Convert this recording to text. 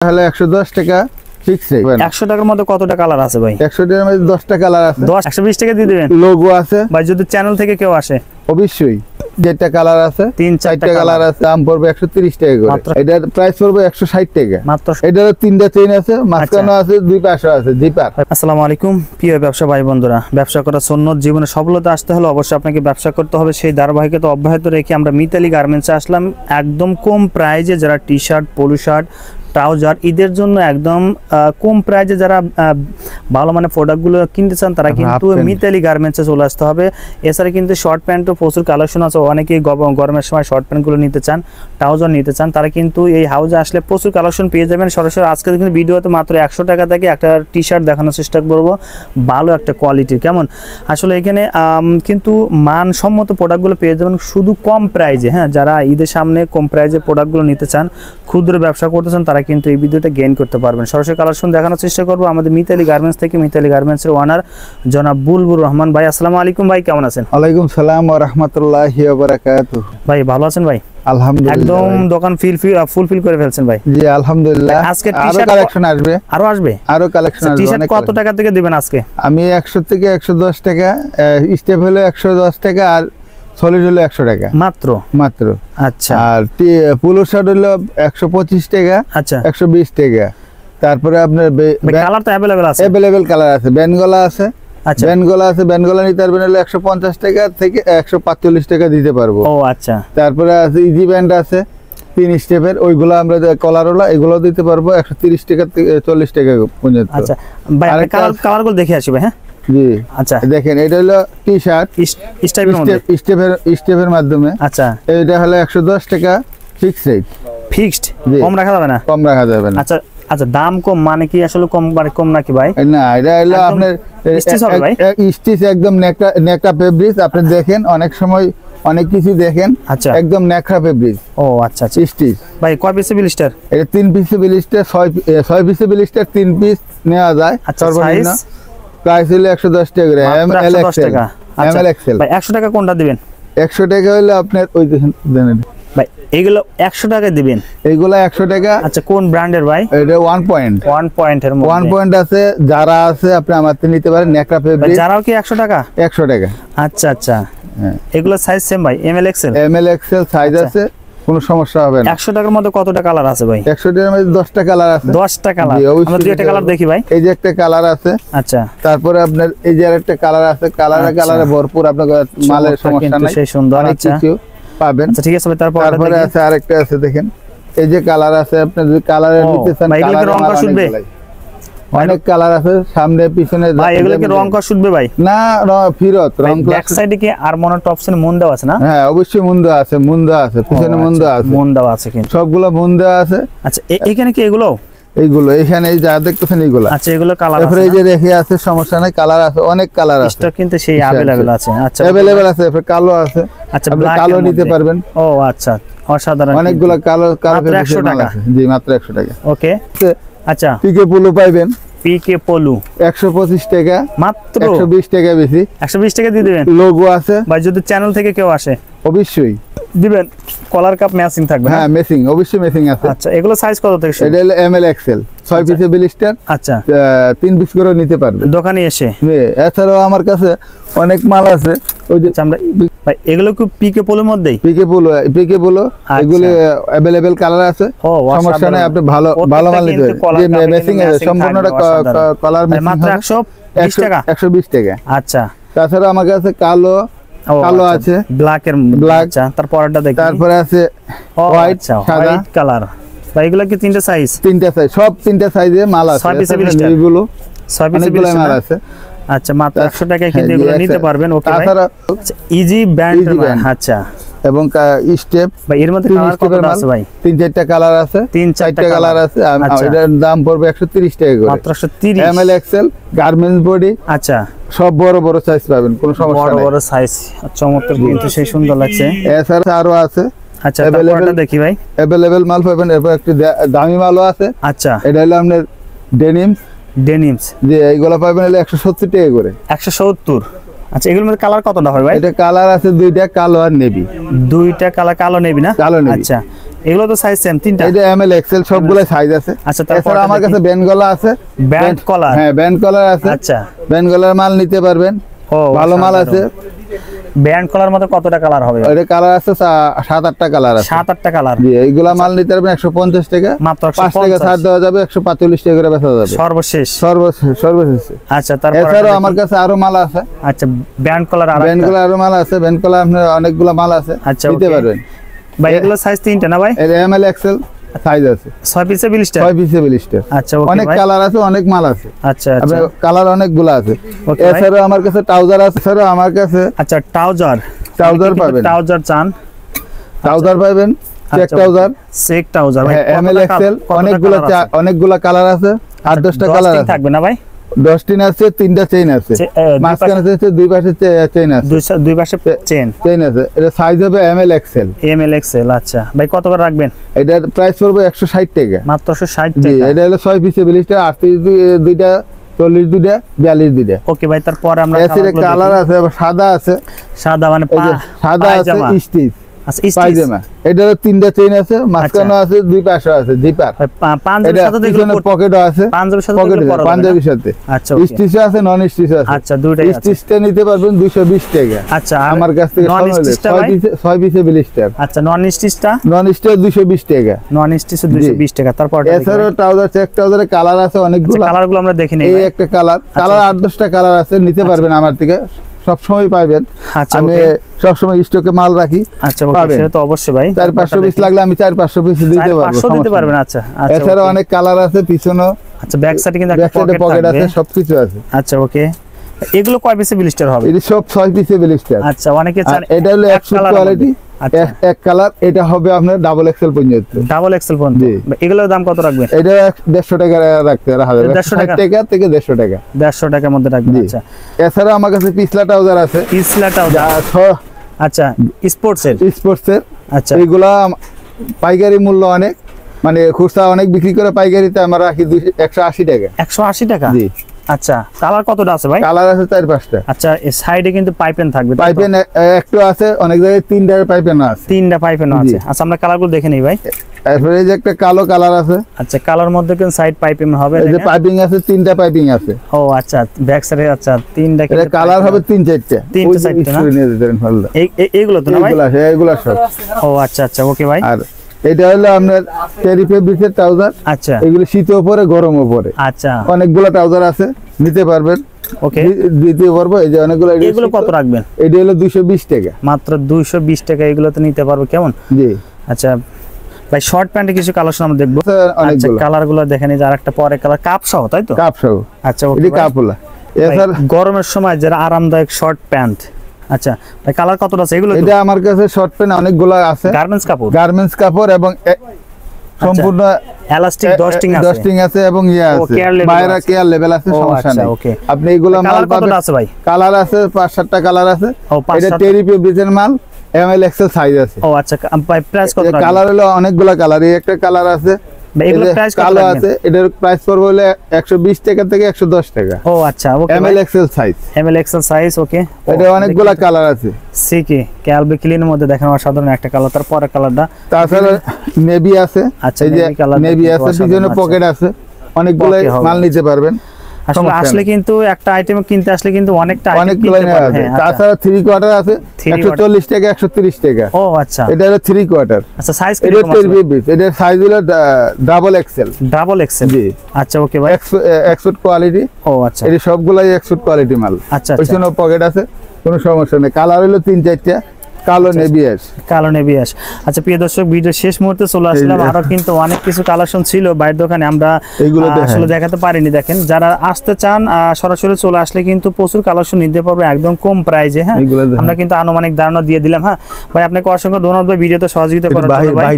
তাহলে 110 টাকা fix rate. 100 টাকার মধ্যে কতটা কালার আছে ভাই? 100 টাকার মধ্যে 10টা কালার আছে। 120 টাকা দিয়ে দিবেন। লোগো আছে ভাই যদি চ্যানেল থেকে কেউ আসে অবশ্যই। যেটা কালার আছে 3-4টা কালার আছে, দাম পড়বে 130 টাকা করে। এটার প্রাইস পড়বে 160 টাকা মাত্র। এটার 3টা চেইন আছে, মাঝখানে আছে, দুই পাশে আছে জিপার। আসসালামু আলাইকুম প্রিয় ব্যবসা ভাই বন্ধুরা, ব্যবসা করা সুন্নত, জীবনে সফলতা আসতে হলে অবশ্যই আপনাকে ব্যবসা করতে হবে। সেই ধারাবাহিকতা অব্যাহত রেখে আমরা মিতালি গার্মেন্টসে আসলাম একদম কম প্রাইজে। যারা T shirt, polo shirt, trouser ঈদের জন্য একদম কম প্রাইজে যারা ভালো মানে প্রোডাক্টগুলো কিনতে চান তারা কিন্তু মিতালি গার্মেন্টসে চলে আসতে হবে। এছাড়া কিন্তু শর্ট প্যান্টও প্রচুর কালেকশন আছে। অনেকেই গরমের সময় শর্ট প্যান্টগুলো নিতে চান, ট্রাউজার নিতে চান, তারা কিন্তু এই হাউজে আসলে প্রচুর কালেকশন পেয়ে যাবেন। সরাসরি আজকে কিন্তু ভিডিওতে মাত্র 100 টাকা থেকে একটা টি শার্ট দেখানোর চেষ্টা করবো, ভালো একটা কোয়ালিটির। কেমন আসলে এখানে কিন্তু মানসম্মত প্রোডাক্টগুলো পেয়ে যাবেন শুধু কম প্রাইজে। হ্যাঁ, যারা ঈদের সামনে কম প্রাইজে প্রোডাক্টগুলো নিতে চান, ক্ষুদ্র ব্যবসা করতে চান, তারা কিন্তু এই ভিডিওটা গেইন করতে পারবেন। সরাসরি কালেকশন দেখানোর চেষ্টা করবো আমাদের মিতালি গার্মেন্টস থেকে। মিতালি গার্মেন্টসের ওনার জনাব বুলবুর রহমান ভাই। আসসালামু আলাইকুম ভাই, কেমন আছেন? ওয়ালাইকুম সালাম ওয়া রাহমাতুল্লাহি ওয়া বারাকাতুহু। ভাই ভালো আছেন ভাই? আলহামদুলিল্লাহ, একদম দোকান ফুলফিল করে ফেলছেন ভাই। জি আলহামদুলিল্লাহ। আজকে আরো কালেকশন আসবে, আরো কালেকশন আসবে। টি শার্ট কত টাকা থেকে দিবেন আজকে? আমি 100 থেকে 110 টাকা, স্টেপ হলো 110 টাকা, আর সলিড হলো 100 টাকা মাত্র। আচ্ছা, আর পোলো শার্ট হলো 125 টাকা, আচ্ছা 120 টাকা। তারপরে আপনার কালার তো অ্যাভেলেবেল কালার আছে, বেনগলা আছে। আচ্ছা, বেনগলা নিতে পারবেন হলো 150 টাকা থেকে 145 টাকা দিতে পারবো। ও আচ্ছা। তারপরে আছে ইজি ব্যান্ড আছে 3 স্টেপের, ওইগুলো আমরা কলারওয়ালা, এগুলো দিতে পারবো 130 টাকা থেকে 40 টাকা পর্যন্ত। আচ্ছা ভাই, কালারগুলো দেখে আসি ভাই। হ্যাঁ জি, আচ্ছা দেখেন এটা হলো টি শার্ট স্টেপের মাধ্যমে। আচ্ছা, এটা হলো 110 টাকা ফিক্স রেট। ফিক্সড, কম রাখা যাবে না? কম রাখা যাবে না। আচ্ছা আচ্ছা, দাম কম মানে কি আসলে কম নাকি ভাই? না, এটা হলো আপনার স্টিচ হবে ভাই, স্টিচ একদম নেকড়া ফেব্রিক। আপনি দেখেন অনেক সময় অনেক কিছু দেখেন, আচ্ছা একদম নেকড়া ফেব্রিক। ও আচ্ছা আচ্ছা, স্টিচ। ভাই কয় পিসে ব্লিস্টার? এটা 3 পিসে ব্লিস্টার, 6 পিসে ব্লিস্টার 3 পিস নেওয়া যায়। সর্বনিম্ন প্রাইস হলো 110 টাকা করে। ML Excel. ভাই 100 টাকা কোনটা দিবেন? 100 টাকা হলো আপনার ওই দেখেন ভাই, এগুলো 100 টাকা দিবেন? এইগুলো 100 টাকা। আচ্ছা, কোন ব্র্যান্ডের ভাই? এটা 1 পয়েন্টের মধ্যে 1 পয়েন্ট আছে, যারা আছে আপনি আমাদের নিতে পারেন। নেকড়া ফেব্রিক যারাও কি 100 টাকা? 100 টাকা। আচ্ছা আচ্ছা, এগুলো সাইজ সেম ভাই? এমএল এক্সেল সাইজ আছে, কোনো সমস্যা হবে না। 100 টাকার মধ্যে কতটা কালার আছে ভাই? 100 টাকার মধ্যে 10টা কালার আছে। 10টা কালার? আমরা দুইটা কালার দেখি ভাই। এই যে একটা কালার আছে। আচ্ছা, তারপরে আপনার এই যে আরেকটা কালার আছে। কালারে ভরপুর, আপনার মালের সমস্যা নাই, সেই সুন্দর। আচ্ছা কিছু পাবেন। আচ্ছা ঠিক আছে ভাই, তারপরে আছে আরেকটা আছে, দেখেন এই যে কালার আছে। আপনি যদি কালারে নিতে চান, কালার রং করা শুনবে, অনেক কালার আছে সামনে পিছনে। ভাই এগুলো কি রং করা শুনবে ভাই? না, ফিরত রং। ব্যাক সাইডে কি আর মনোট অপশন মুন দেওয়া আছে না? হ্যাঁ অবশ্যই মুন দেওয়া আছে, পিছনে মুন দেওয়া আছে, কিন্তু সবগুলো মুন দেওয়া আছে। আচ্ছা, এখানে কি এইগুলো এখানে এই যা দেখতেছেন এইগুলো। আচ্ছা, এগুলো কালার আছে, এই যে রেখে আছে, সমস্যা নাই। কালার আছে, অনেক কালার আছে, স্টক কিন্তু সেই अवेलेबल আছে। আচ্ছা अवेलेबल আছে, কালো আছে। আচ্ছা, আপনি কালো নিতে পারবেন। ও আচ্ছা, অসাধারণ, অনেকগুলো কালো 100 টাকা। জি মাত্র 100 টাকা। ওকে আচ্ছা, পিকে পোলো পাইবেন। পিকে পোলো 125 টাকা মাত্র। 120 টাকা বেশি, 120 টাকা দিয়ে দিবেন। লোগো আছে ভাই, যদি চ্যানেল থেকে কেউ আসে অবশ্যই দিবেন। কলার কাপ ম্যাচিং থাকবে? হ্যাঁ ম্যাচিং, অবশ্যই ম্যাচিং আছে। আচ্ছা, এগুলো সাইজ কত থেকে শুরু? এটা হলো এমএল এক্সেল 6 পিসে ব্লিস্টার। আচ্ছা, 3 পিস করে নিতে পারবেন দোকানে এসে। এছাড়াও আমার কাছে অনেক মাল আছে। ওই যে আমরা ভাই এগুলো কি পিকে পোলোর মধ্যেই? পিকে পোলো এগুলো अवेलेबल কালার আছে, সমস্যা নাই। আপনি ভালো মাল নিতে পারেন। যে ম্যাচিং আছে, সম্পূর্ণটা কালার ম্যাচিং, মাত্র 120 টাকা। 120 টাকা। আচ্ছা, তাছাড়া আমার কাছে কালো আছে, ব্ল্যাক। আচ্ছা, তারপরটা দেখি। তারপরে আছে হোয়াইট, সাদা কালার। ভাই এগুলো কি তিনটা সাইজ? সব তিনটা সাইজে মাল আছে। 6 পিসে এগুলো 6 পিসে মাল আছে। আচ্ছা, মাত্র 100 টাকায় কিন্তু এগুলো নিতে পারবেন। ওকে ভাই, তাছাড়া ইজি ব্র্যান্ড। আচ্ছা, এবং স্টেপ ভাই এর মধ্যে কালার কতটা আছে ভাই? 3-4টা কালার আছে, 3-4টা কালার আছে। এটার দাম পড়বে 130 টাকা করে, মাত্র 130। ML Excel garments body. আচ্ছা, সব বড় সাইজ পাবেন, কোনো সমস্যা নাই। বড় সাইজ চমৎকার, কিন্তু সেই সুন্দর লাগছে। এছাড়া আরো আছে। আচ্ছা, তারপরটা দেখি ভাই। अवेलेबल মাল পাবেন। এরপর একটু দামি মালও আছে। আচ্ছা, এটা হলো আপনার ডেনিমস। যে এইগুলো পাবেন হলো 170 টাকা করে। 170? আচ্ছা এগুলোর মধ্যে কালার কতটা হবে ভাই? এটা কালার আছে দুইটা, কালো আর নেভি। দুইটা কালার, কালো নেভি না? কালো নেভি। আচ্ছা এগুলো তো সাইজ সেম তিনটা? এটা এমএল এক্সেল সবগুলো সাইজ আছে। আচ্ছা তারপরে আমার কাছে ব্যান্ড গলা আছে। Band collar? হ্যাঁ ব্যান্ড কলার আছে। আচ্ছা ব্যান্ড কলার মাল নিতে পারবেন, ভালো মাল আছে। ব্যান্ড কলার মধ্যে কতটা কালার হবে? এটা কালার আছে 7-8টা কালার আছে। 7-8টা কালার? জি এইগুলা মাল নিতে পারবেন 150 টাকা, মাত্র 5 টাকা ছাড় দেওয়া যাবে, 145 টাকা করে বেচা যাবে সর্বশেষ। সর্বশেষ। আচ্ছা তারপর এছাড়াও আমার কাছে আরো মাল আছে। আচ্ছা ব্যান্ড কলার আর ব্যান্ড কলার আরো মাল আছে, ব্যান্ড কলার আপনার অনেকগুলা মাল আছে, আচ্ছা নিতে পারবেন। ভাই এগুলো সাইজ তিনটা না ভাই? এর এমএল এক্সেল সাইজ আছে, 6 পিসে বিলিস্টার? 6 পিসে বিলিস্টার। আচ্ছা ওকে অনেক ভাই, কালার আছে, অনেক মাল আছে। আচ্ছা আচ্ছা আপনার কালার অনেকগুলো আছে। ওকে ভাই। এছাড়াও আমার কাছে ট্রাউজার আছে, এছাড়াও আমার কাছে আচ্ছা ট্রাউজার পাবেন, ট্রাউজার চান? ট্রাউজার পাবেন, চেক আচ্ছা, ট্রাউজার, চেক ট্রাউজার ভাই এমএল এক্সেল, অনেকগুলা কালার আছে, 8-10টা কালার আছে। থাকবে না ভাই? 10 টিন আছে, 3টা চেইন আছে, মাঝখানে আছে দুই পাশে চেইন আছে, দুই পাশে চেইন আছে। এটা সাইজ হবে এমএল এক্সেল। ML Excel. আচ্ছা ভাই কত করে রাখবেন? এটার প্রাইস পড়বে 160 টাকা, মাত্র 160 জি। টাকা। এটা হলো 6 পিসে বিলিস্টার, 38 দুইটা, 40 দুইটা, 42 দুইটা। ওকে ভাই তারপরে আমরা এর কালার আছে, আবার সাদা আছে। সাদা মানে সাদা আছে স্টিচ আচ্ছা পায়জামা। এটা 3টা চেইন আছে, মাঝখানে আছে, দুই পাশে আছে জিপার। পাঞ্জাবির সাথে পিছনে পকেটও আছে, পাঞ্জাবির সাথে পাঞ্জাবির সাথে। আচ্ছা স্টিচ আছে, নন স্টিচ আছে। আচ্ছা দুইটাই আছে। স্টিচটা নিতে পারবেন 220 টাকা। আচ্ছা আমার কাছ থেকে 6 পিসে বিলিস্টার। আচ্ছা নন স্টিচটা? নন স্টিচ 220 টাকা, নন স্টিচ 220 টাকা। তারপর এছাড়াও ট্রাউজার, চেক ট্রাউজারে কালার আছে অনেকগুলো। কালারগুলো আমরা দেখে নেই। এই একটা কালার 8-10টা কালার আছে, নিতে পারবেন আমার থেকে, সব সময় পাবেন। আচ্ছা আমি সব সময় স্টকে মাল রাখি। আচ্ছা ওকে সেটা তো অবশ্যই ভাই। 400-500 পিস লাগলে আমি 400-500 পিস দিতে পারবো, 500 দিতে পারবেন। আচ্ছা আচ্ছা এছাড়া অনেক কালার আছে পিছনে। আচ্ছা ব্যাক সাইডে কিন্তু ব্যাক একটা সাইডে পকেট আছে, থাকবে। সবকিছু আছে। আচ্ছা ওকে এগুলো কয় পিসে বিলিস্টার হবে? এটা সব 6 পিসে বিলিস্টার। আচ্ছা অনেকে চান এটা হলো এক কোয়ালিটি, এক কালার। এটা হবে আপনার ডাবল এক্সেল পর্যন্ত, ডাবল এক্সেল পর্যন্ত। এগুলোর দাম কত রাখবেন? এটা 150 টাকা রাখতে হবে, 150 টাকা থেকে 150 টাকা, 150 টাকার মধ্যে রাখবেন। আচ্ছা এছাড়া আমার কাছে পিছলা ট্রাউজার আছে, পিছলা ট্রাউজার। আচ্ছা স্পোর্টসের। আচ্ছা এইগুলা পাইকারি মূল্য অনেক, মানে খুচরা অনেক বিক্রি করে, পাইকারিতে আমরা রাখি 180 টাকা। 180 টাকা? জি। আচ্ছা কালার কতটা আছে ভাই? কালার আছে 4-5টা। আচ্ছা এই সাইডে কিন্তু পাইপেন থাকবে, পাইপেন একটু আছে, অনেক জায়গায় 3টা পাইপেন আছে, 3টা পাইপেন আছে। আচ্ছা আমরা কালারগুলো দেখে নেই ভাই। তারপরে এই যে একটা কালো কালার আছে। আচ্ছা কালার মধ্যে কিন্তু সাইড পাইপিং হবে, এই যে পাইপিং আছে, 3টা পাইপিং আছে। ও আচ্ছা ব্যাক সাইডে। আচ্ছা 3টা এটা কালার হবে 3-4টা, 3টা সাইডে না? এইগুলো তো না ভাই? এইগুলা সব। ও আচ্ছা আচ্ছা ওকে ভাই। আর এটা হলো আপনার টেরি ফেব্রিক্সের ট্রাউজার। আচ্ছা এগুলো শীতেও পরে, গরমও পরে। আচ্ছা অনেকগুলো ট্রাউজার আছে, নিতে পারবেন। ওকে দ্বিতীয় পর্ব। এই যে অনেকগুলো, এগুলো কত রাখবেন? এটা হলো 220 টাকা, মাত্র 220 টাকা। এগুলো তো নিতে পারবো কেমন? জি। আচ্ছা ভাই শর্ট প্যান্টে কিছু কালেকশন আমরা দেখবো। আচ্ছা অনেকগুলো কালারগুলো দেখে নিই, আর একটা পরে কালার কাপ সহ, তাই তো? কাপ সহ। আচ্ছা ওকে এটা কাপলা। এছাড়া গরমের সময় যারা আরামদায়ক শর্ট প্যান্ট। আচ্ছা ভাই কালার কতটা আছে এগুলো? এটা আমার কাছে শর্ট প্যান্ট অনেকগুলো আছে, গার্মেন্টস কাপড় এবং সম্পূর্ণ এলাস্টিক ডস্টিং আছে এবং আছে বাইরে কেয়ার লেভেল আছে, সমস্যা নেই। আপনি এগুলো মাল পাবেন। আছে ভাই? কালার আছে 5-7টা কালার আছে। এটা টেরি ফেব্রিক্সের মাল, এমএল এক্সেল সাইজ আছে। ও আচ্ছা ভাই প্রাইস কত? কালার হলো অনেকগুলো কালার, এই একটা কালার আছে, এগুলো প্রাইস কত? কালো আছে, এটার প্রাইস পড়বে হলো 120 টাকা থেকে 110 টাকা। ও আচ্ছা ওকে এমএল এক্সেল সাইজ। ওকে এটা অনেকগুলো কালার আছে। সিকি ক্যালবি ক্লিনের মধ্যে দেখেন অসাধারণ একটা কালার। তারপরে কালারটা তাছাড়া নেভি আছে। আচ্ছা এই যে নেভি আছে, পিছনে পকেট আছে, অনেকগুলো মাল নিতে পারবেন। আসলে কিন্তু একটা আইটেম কিনতে আসলে কিন্তু অনেকটা অনেকগুলো আছে। তাছাড়া 3 কোয়ার্টার আছে 140 টাকা 130 টাকা। ও আচ্ছা এটা হলো 3 কোয়ার্টার। আচ্ছা সাইজ কি রকম আছে? এটা সাইজ হলো ডাবল এক্সেল। জি। আচ্ছা ওকে ভাই। Export quality. ও আচ্ছা এই সবগুলাই এক্সপোর্ট কোয়ালিটি মাল। আচ্ছা পিছনে পকেট আছে, কোনো সমস্যা নেই। কালার হলো 3-4টা, কালো নেভিয়াস। আচ্ছা প্রিয় দর্শক ভিডিও শেষ মুহূর্তে চলে আসলাম। আরো কিন্তু অনেক কিছু কালেকশন ছিল বাইরের দোকানে, আমরা আসলে দেখাতে পারিনি। দেখেন যারা আসতে চান সরাসরি চলে আসলে কিন্তু প্রচুর কালেকশন নিতে পারবে একদম কম প্রাইজে। হ্যাঁ আমরা কিন্তু আনুমানিক ধারণা দিয়ে দিলাম। হ্যাঁ ভাই আপনাকে অসংখ্য ধন্যবাদ ভিডিওতে সহযোগিতা করার জন্য ভাই।